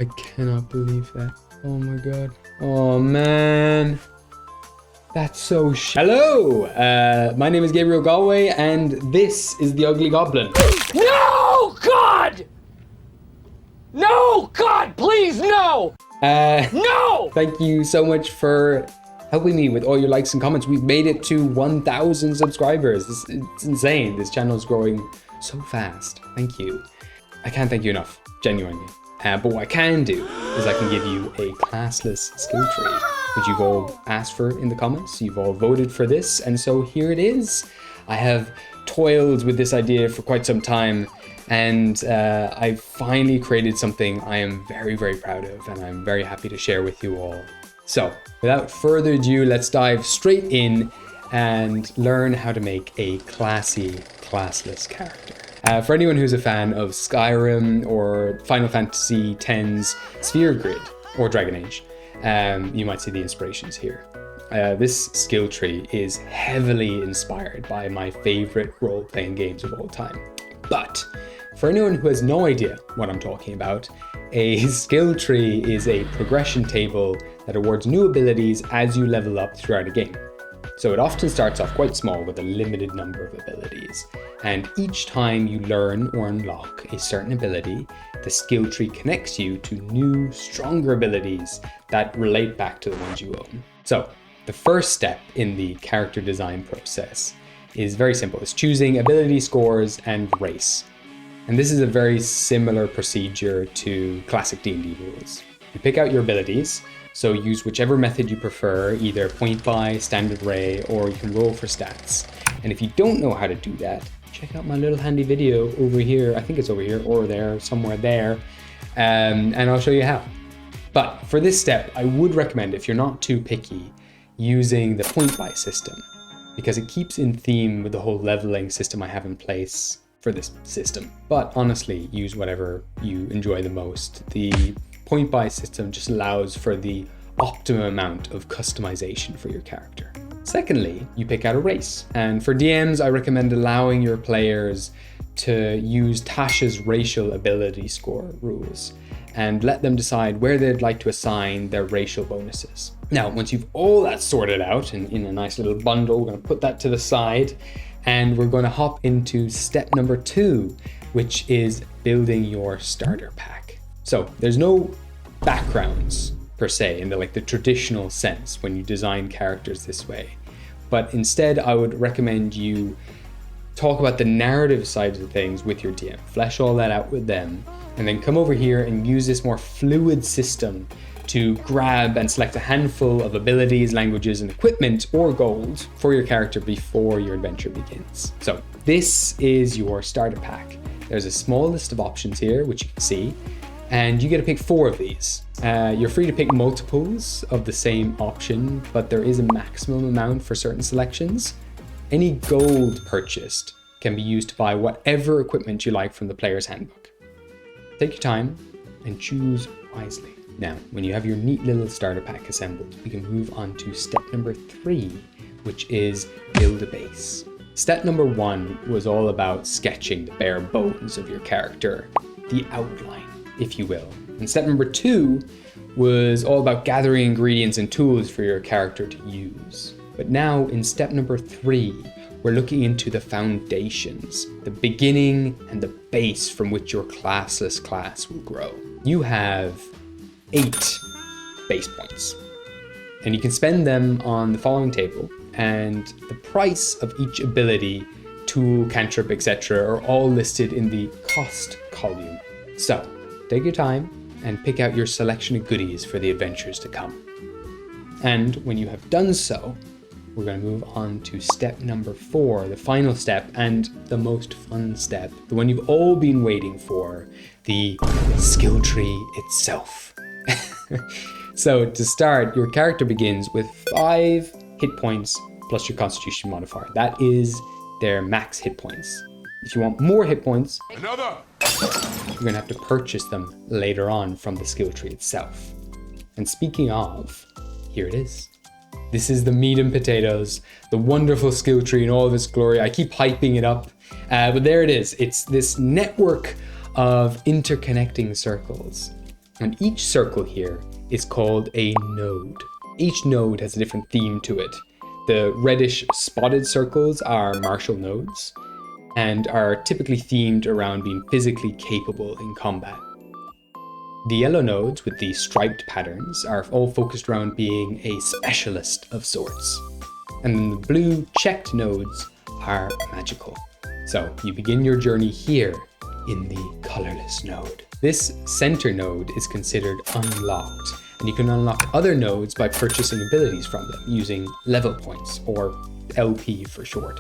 I cannot believe that. Oh my god. Oh man. That's so Hello! My name is Gabriel Galway, and this is the Ugly Goblin. No! God! No! God, please, no! No! Thank you so much for helping me with all your likes and comments. We've made it to 1,000 subscribers. It's insane. This channel is growing so fast. Thank you. I can't thank you enough, genuinely. But what I can do is I can give you a classless skill tree, which you've all asked for in the comments. You've all voted for this, and so here it is. I have toiled with this idea for quite some time, and I finally created something I am very, very proud of, and I'm very happy to share with you all. So, without further ado, let's dive straight in and learn how to make a classy, classless character. For anyone who's a fan of Skyrim or Final Fantasy X's Sphere Grid or Dragon Age, you might see the inspirations here. This skill tree is heavily inspired by my favorite role-playing games of all time. But for anyone who has no idea what I'm talking about, a skill tree is a progression table that awards new abilities as you level up throughout a game. So it often starts off quite small with a limited number of abilities, and each time you learn or unlock a certain ability, the skill tree connects you to new, stronger abilities that relate back to the ones you own. So the first step in the character design process is very simple. It's choosing ability scores and race. And this is a very similar procedure to classic D&D rules. You pick out your abilities, so use whichever method you prefer, either point buy, standard ray, or you can roll for stats. And if you don't know how to do that, check out my little handy video over here. I think it's over here or there, somewhere there, and I'll show you how. But for this step, I would recommend, if you're not too picky, using the point buy system, because it keeps in theme with the whole leveling system I have in place for this system. But honestly, use whatever you enjoy the most. The point buy system just allows for the optimum amount of customization for your character. Secondly, you pick out a race. And for DMs, I recommend allowing your players to use Tasha's racial ability score rules and let them decide where they'd like to assign their racial bonuses. Now, once you've all that sorted out in a nice little bundle, we're gonna put that to the side, and we're gonna hop into step number 2, which is building your starter pack. So there's no backgrounds per se in the traditional sense when you design characters this way, but instead I would recommend you talk about the narrative side of things with your DM, flesh all that out with them, and then come over here and use this more fluid system to grab and select a handful of abilities, languages, and equipment or gold for your character before your adventure begins. So this is your starter pack. There's a small list of options here, which you can see, and you get to pick 4 of these. You're free to pick multiples of the same option, but there is a maximum amount for certain selections. Any gold purchased can be used to buy whatever equipment you like from the player's handbook. Take your time and choose wisely. Now, when you have your neat little starter pack assembled, we can move on to step number 3, which is build a base. Step number 1 was all about sketching the bare bones of your character, the outline, if you will. And step number 2 was all about gathering ingredients and tools for your character to use. But now in step number 3, we're looking into the foundations, the beginning and the base from which your classless class will grow. You have 8 base points, and you can spend them on the following table, and the price of each ability, tool, cantrip, etc. are all listed in the cost column. So take your time and pick out your selection of goodies for the adventures to come. And when you have done so, we're going to move on to step number 4, the final step and the most fun step, the one you've all been waiting for, the skill tree itself. So to start, your character begins with 5 hit points plus your constitution modifier. That is their max hit points. If you want more hit points, you're going to have to purchase them later on from the skill tree itself. And speaking of, here it is. This is the meat and potatoes, the wonderful skill tree in all of its glory. I keep hyping it up, but there it is. It's this network of interconnecting circles. And each circle here is called a node. Each node has a different theme to it. The reddish spotted circles are martial nodes and are typically themed around being physically capable in combat. The yellow nodes with the striped patterns are all focused around being a specialist of sorts. And then the blue checked nodes are magical. So you begin your journey here in the colorless node. This center node is considered unlocked, and you can unlock other nodes by purchasing abilities from them using level points, or LP for short.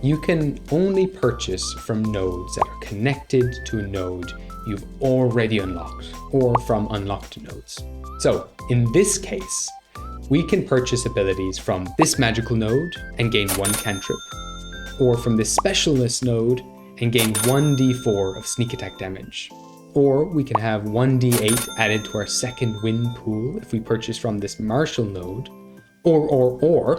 You can only purchase from nodes that are connected to a node you've already unlocked, or from unlocked nodes. So in this case, we can purchase abilities from this magical node and gain 1 cantrip, or from this specialist node and gain 1d4 of sneak attack damage. Or we can have 1d8 added to our second win pool if we purchase from this martial node, or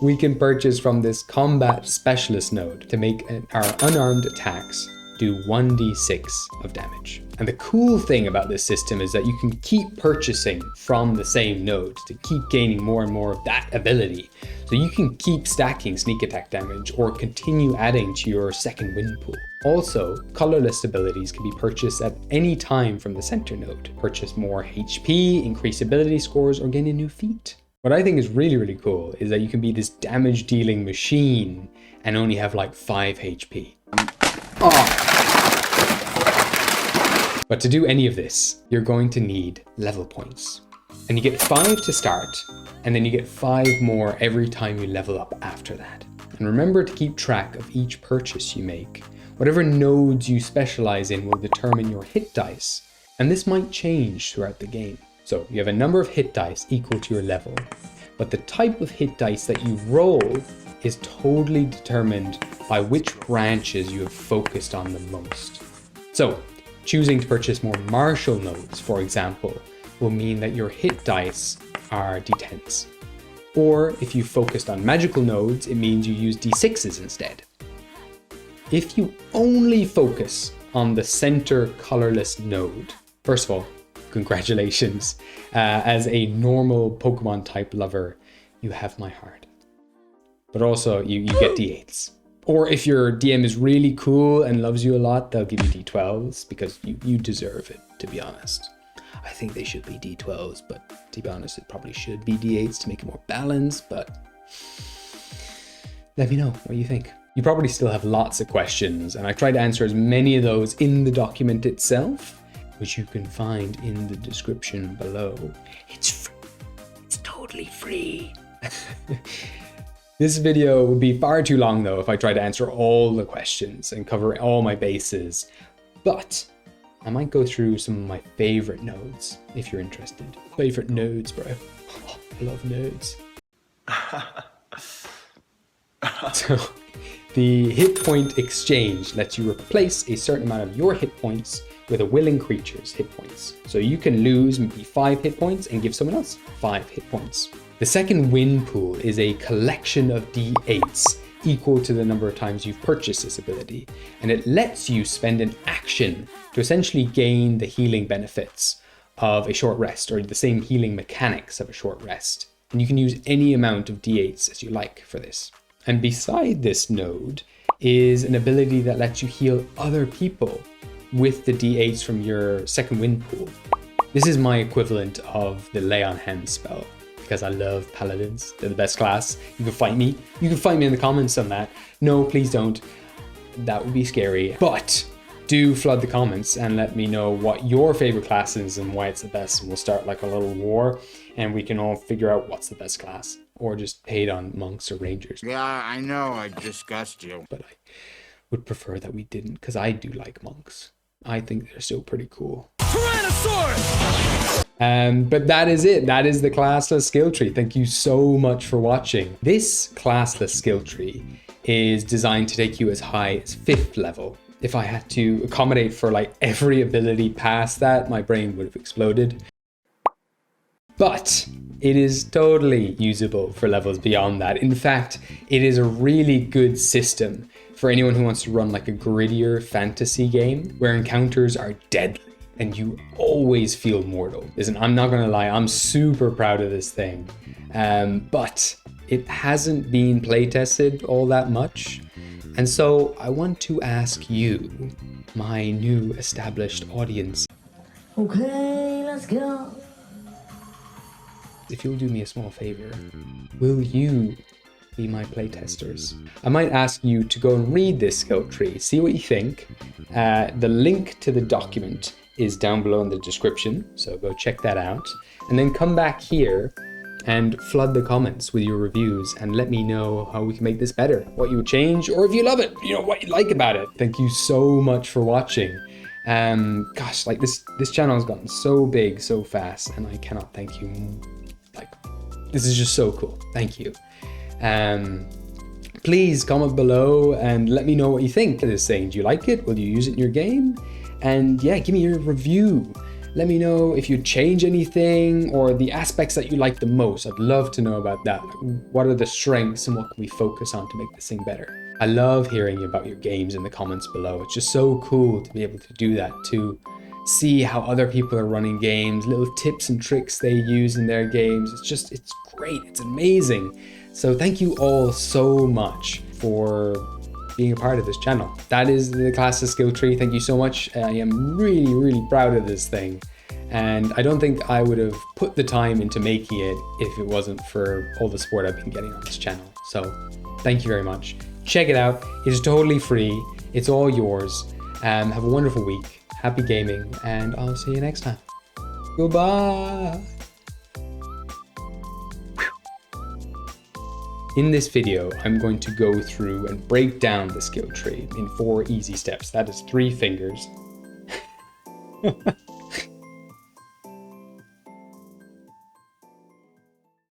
we can purchase from this combat specialist node to make our unarmed attacks do 1d6 of damage. And the cool thing about this system is that you can keep purchasing from the same node to keep gaining more and more of that ability. So you can keep stacking sneak attack damage or continue adding to your second win pool. Also, colorless abilities can be purchased at any time from the center node. Purchase more HP, increase ability scores, or gain a new feat. What I think is really, really cool is that you can be this damage dealing machine and only have like 5 HP. But to do any of this, you're going to need level points. And you get 5 to start, and then you get 5 more every time you level up after that. And remember to keep track of each purchase you make. Whatever nodes you specialize in will determine your hit dice, and this might change throughout the game. So you have a number of hit dice equal to your level, but the type of hit dice that you roll is totally determined by which branches you have focused on the most. So choosing to purchase more martial nodes, for example, will mean that your hit dice are d10s. Or if you focused on magical nodes, it means you use d6s instead. If you only focus on the center colorless node, first of all, congratulations. As a normal Pokemon type lover, you have my heart. But also you get d8s. Or if your DM is really cool and loves you a lot, they'll give you d12s because you deserve it, to be honest. I think they should be d12s, but to be honest, it probably should be d8s to make it more balanced, but let me know what you think. You probably still have lots of questions, and I tried to answer as many of those in the document itself, which you can find in the description below. It's free. It's totally free. This video would be far too long though if I tried to answer all the questions and cover all my bases, but I might go through some of my favorite nodes if you're interested. Favorite nodes, bro. Oh, I love nodes. So the hit point exchange lets you replace a certain amount of your hit points with a willing creature's hit points. So you can lose maybe 5 hit points and give someone else 5 hit points. The second win pool is a collection of d8s equal to the number of times you've purchased this ability, and it lets you spend an action to essentially gain the healing benefits of a short rest, or the same healing mechanics of a short rest. And you can use any amount of d8s as you like for this. And beside this node is an ability that lets you heal other people with the d8s from your second win pool. This is my equivalent of the lay on hands spell, because I love paladins. They're the best class. You can fight me. You can fight me in the comments on that. No, please don't. That would be scary. But do flood the comments and let me know what your favorite class is and why it's the best. And we'll start like a little war and we can all figure out what's the best class. Or just hate on monks or rangers. Yeah, I know, I disgust you. But I would prefer that we didn't, because I do like monks. I think they're still pretty cool. Tyrannosaurus! But that is it. That is the classless skill tree. Thank you so much for watching. This classless skill tree is designed to take you as high as 5th level. If I had to accommodate for like every ability past that, my brain would have exploded. But it is totally usable for levels beyond that. In fact, it is a really good system for anyone who wants to run like a grittier fantasy game where encounters are deadly. and you always feel mortal. Listen, I'm not gonna lie, I'm super proud of this thing, but it hasn't been playtested all that much. And so I want to ask you, my new established audience, Okay, let's go. if you'll do me a small favor, will you be my playtesters? I might ask you to go and read this skill tree, see what you think. The link to the document is down below in the description, so go check that out. And then come back here and flood the comments with your reviews and let me know how we can make this better, what you would change, or if you love it, you know, what you like about it. Thank you so much for watching. Gosh, like this channel has gotten so big so fast, and I cannot thank you. Like, this is just so cool. Thank you. Please comment below and let me know what you think of this thing. Do you like it? Will you use it in your game? And yeah, give me your review. Let me know if you change anything or the aspects that you like the most. I'd love to know about that. What are the strengths and what can we focus on to make this thing better? I love hearing about your games in the comments below. It's just so cool to be able to do that, to see how other people are running games, little tips and tricks they use in their games. It's great, it's amazing. So thank you all so much for being a part of this channel. That is the Classless skill tree. Thank you so much. I am really, really proud of this thing. And I don't think I would have put the time into making it if it wasn't for all the support I've been getting on this channel. So thank you very much. Check it out. It is totally free. It's all yours. Have a wonderful week. Happy gaming, and I'll see you next time. Goodbye. In this video, I'm going to go through and break down the skill tree in 4 easy steps. That is 3 fingers.